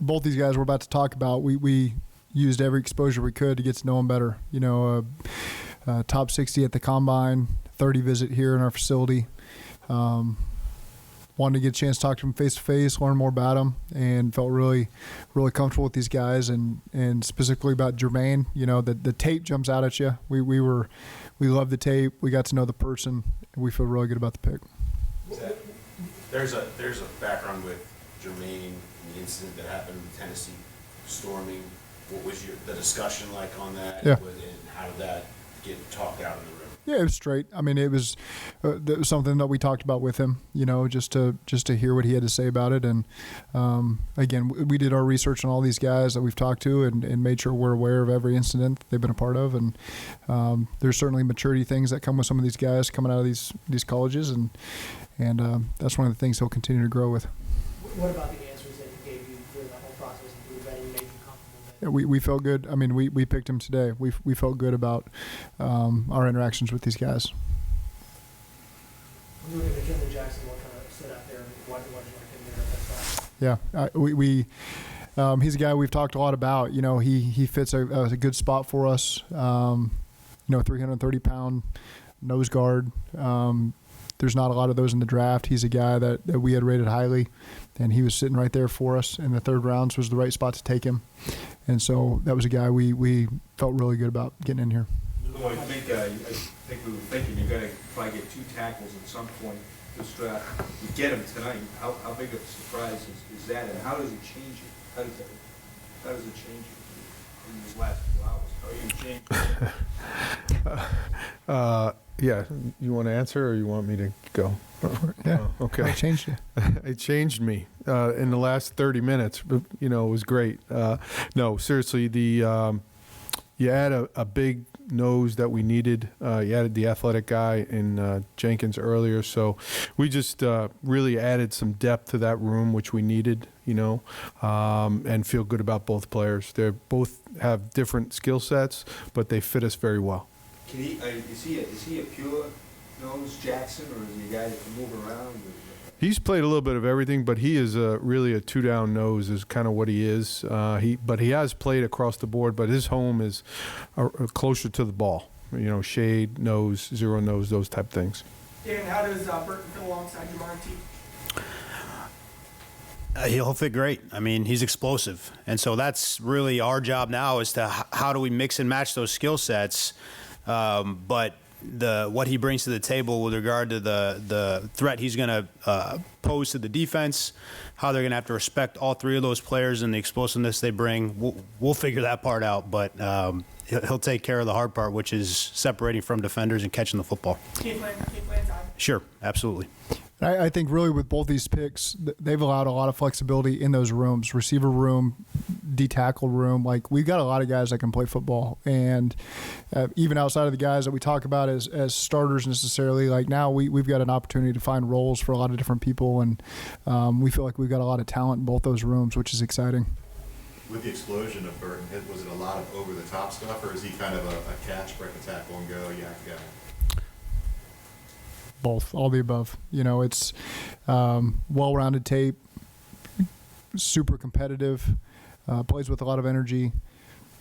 both these guys we're about to talk about, we used every exposure we could to get to know them better. Top 60 at the combine, 30 visit here in our facility. Wanted to get a chance to talk to them face to face, learn more about them, and felt really, really comfortable with these guys, and specifically about Jermaine. The tape jumps out at you. We love the tape. We got to know the person, and we feel really good about the pick. There's a background with Jermaine and the incident that happened in Tennessee, storming. What was the discussion like on that? Yeah. And how did that get talked out in the room? Yeah, it was straight. I mean, it was something that we talked about with him, just to hear what he had to say about it. And again, we did our research on all these guys that we've talked to and made sure we're aware of every incident that they've been a part of. And there's certainly maturity things that come with some of these guys coming out of these colleges, and that's one of the things he'll continue to grow with. What about the answers that he gave you during the whole process and through vetting made you comfortable? We felt good. I mean, we picked him today. We felt good about our interactions with these guys. When you look at McKinnley Jackson, what kind of stood out there, and what did you like in there at that spot? Yeah, he's a guy we've talked a lot about. He fits a good spot for us. 330-pound nose guard. There's not a lot of those in the draft. He's a guy that we had rated highly, and he was sitting right there for us in the third rounds. Was the right spot to take him, and so that was a guy we felt really good about getting in here. Well, I think we were thinking you're going to probably get 2 tackles at some point this draft. You get them tonight. How big of a surprise is that, and how does it change you? How does it change you in these last 2 hours? How are you changed? Yeah, you want to answer or you want me to go? Yeah. Okay. I changed you. It changed me in the last 30 minutes. But, it was great. No, seriously, you add a big nose that we needed. You added the athletic guy in Jenkins earlier, so we just really added some depth to that room, which we needed. And feel good about both players. They both have different skill sets, but they fit us very well. Is he a pure nose Jackson, or is he a guy that can move around? He's played a little bit of everything, but he is really a 2-down nose is kind of what he is. But he has played across the board, but his home is closer to the ball. Shade, nose, zero nose, those type things. Dan, how does Burton fit alongside Jamar T? He'll fit great. I mean, he's explosive. And so that's really our job now is to how do we mix and match those skill sets. But what he brings to the table with regard to the threat he's going to pose to the defense, how they're going to have to respect all 3 of those players and the explosiveness they bring, we'll figure that part out. But he'll take care of the hard part, which is separating from defenders and catching the football. Game plan time. Sure, absolutely. I think really with both these picks, they've allowed a lot of flexibility in those rooms, receiver room, D-tackle room. Like, we've got a lot of guys that can play football. And even outside of the guys that we talk about as starters necessarily, like now we've got an opportunity to find roles for a lot of different people. And we feel like we've got a lot of talent in both those rooms, which is exciting. With the explosion of Burton, was it a lot of over-the-top stuff, or is he kind of a catch, break a tackle, and go, yak guy? Both, all the above. It's well-rounded tape, super competitive, plays with a lot of energy.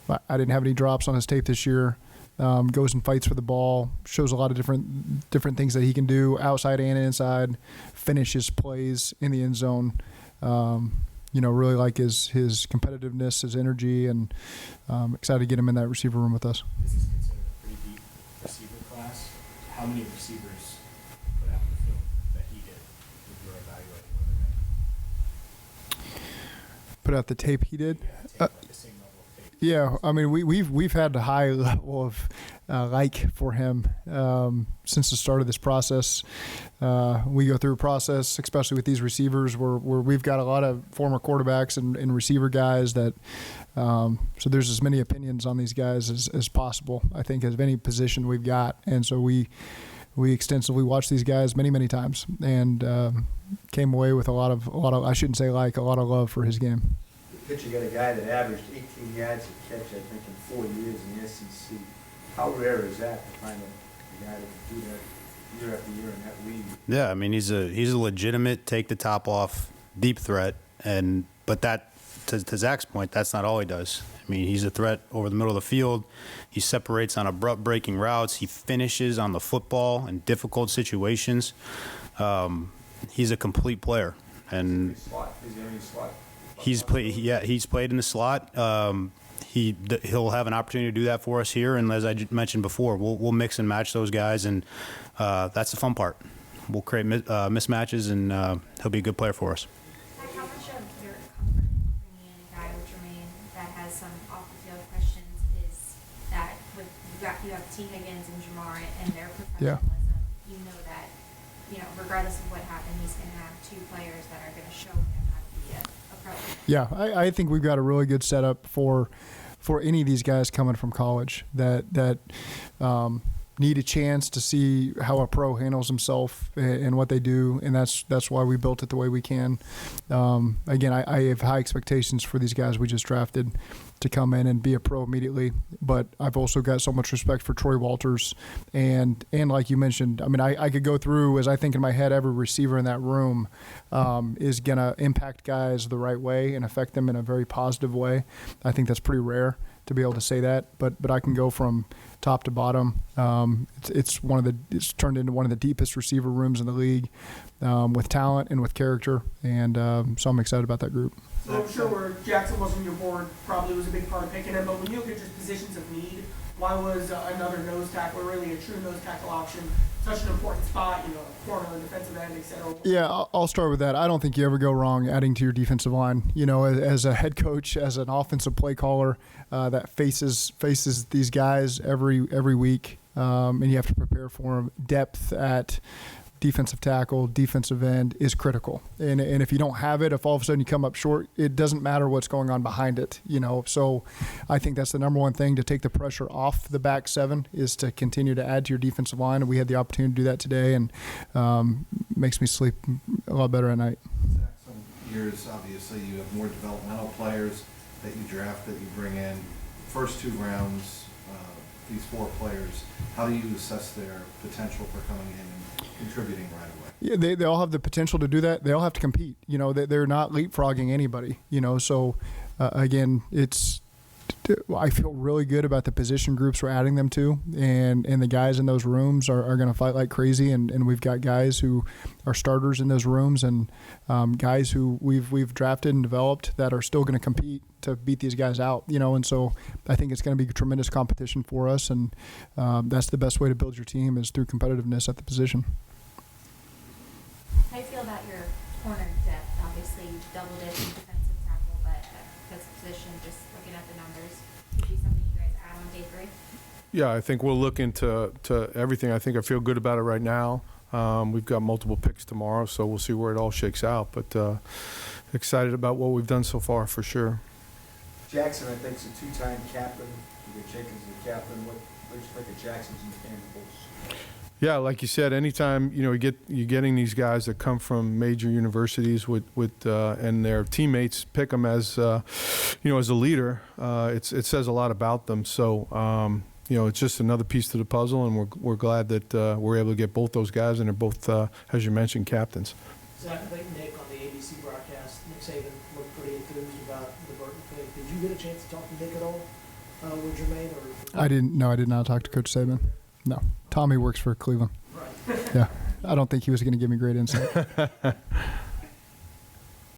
I didn't have any drops on his tape this year. Goes and fights for the ball, shows a lot of different things that he can do outside and inside, finishes plays in the end zone. Really like his competitiveness, his energy, and excited to get him in that receiver room with us. This is considered a pretty deep receiver class. How many receivers put out the film that he did if you were evaluating whether or not? Put out the tape he did? Like the same level of tape. Yeah, I mean, we've had a high level of for him since the start of this process. We go through a process, especially with these receivers, where we've got a lot of former quarterbacks and receiver guys that. So there's as many opinions on these guys as possible. I think as any position we've got, and so we extensively watched these guys many times, and came away with a lot of I shouldn't say a lot of love for his game. Pitcher got a guy that averaged 18 yards a catch, I think, in 4 years in the SEC. How rare is that to find a guy that can do that year after year in that league? Yeah, I mean he's a legitimate take the top off deep threat, but that to Zach's point, that's not all he does. I mean, he's a threat over the middle of the field. He separates on abrupt breaking routes. He finishes on the football in difficult situations. He's a complete player, and he's played in the slot. He'll have an opportunity to do that for us here, and as I mentioned before, we'll mix and match those guys, and that's the fun part. We'll create mismatches, and he'll be a good player for us. How much of your comfort in bringing in a guy with Jermaine that has some off-the-field questions is that with you have T. Higgins and Jamar and their professionalism, you know that, regardless of what happened, he's going to have two players that are going to show him how to be a pro. Yeah, I think we've got a really good setup for any of these guys coming from college that need a chance to see how a pro handles himself and what they do, and that's why we built it the way we can. Again, I have high expectations for these guys we just drafted to come in and be a pro immediately, but I've also got so much respect for Troy Walters, and like you mentioned, I mean, I could go through, as I think in my head, every receiver in that room is going to impact guys the right way and affect them in a very positive way. I think that's pretty rare to be able to say that, but I can go from top to bottom. It's turned into one of the deepest receiver rooms in the league, with talent and with character, and so I'm excited about that group. So I'm sure where Jackson was on your board probably was a big part of picking him, but when you look at just positions of need, why was another nose tackle, really a true nose tackle option, such an important spot, corner, defensive end, et cetera? Yeah, I'll start with that. I don't think you ever go wrong adding to your defensive line. As a head coach, as an offensive play caller that faces these guys every week, and you have to prepare for them. Depth at defensive tackle, defensive end is critical. And if you don't have it, if all of a sudden you come up short, it doesn't matter what's going on behind it, So I think that's the number one thing to take the pressure off the back seven is to continue to add to your defensive line. And we had the opportunity to do that today, and makes me sleep a lot better at night. Some years, obviously, you have more developmental players that you draft, that you bring in. First two rounds, these four players, how do you assess their potential for coming in and contributing right away? Yeah, they all have the potential to do that. They all have to compete. They're not leapfrogging anybody. So again, I feel really good about the position groups we're adding them to, and the guys in those rooms are going to fight like crazy, and we've got guys who are starters in those rooms, and guys who we've drafted and developed that are still going to compete to beat these guys out, and so I think it's going to be tremendous competition for us, and that's the best way to build your team is through competitiveness at the position. How do you feel about your corner depth? Obviously, you doubled it in defensive tackle, but at this position, just looking at the numbers, would be something you guys add on day 3? Yeah, I think we'll look into everything. I think I feel good about it right now. We've got multiple picks tomorrow, so we'll see where it all shakes out. But excited about what we've done so far, for sure. Jackson, I think, is a two-time captain. You get Jenkins as the captain. What do you think of Jackson's intangibles? Yeah, like you said, anytime you're getting these guys that come from major universities with and their teammates pick them as as a leader, it says a lot about them. So it's just another piece to the puzzle, and we're glad that we're able to get both those guys, and they're both, as you mentioned, captains. Zach, I think Nick on the ABC broadcast, Nick Saban looked pretty enthused about the Burton pick. Did you get a chance to talk to Nick at all with Jermaine? I didn't. No, I did not talk to Coach Saban. No, Tommy works for Cleveland. Right. Yeah, I don't think he was going to give me great insight.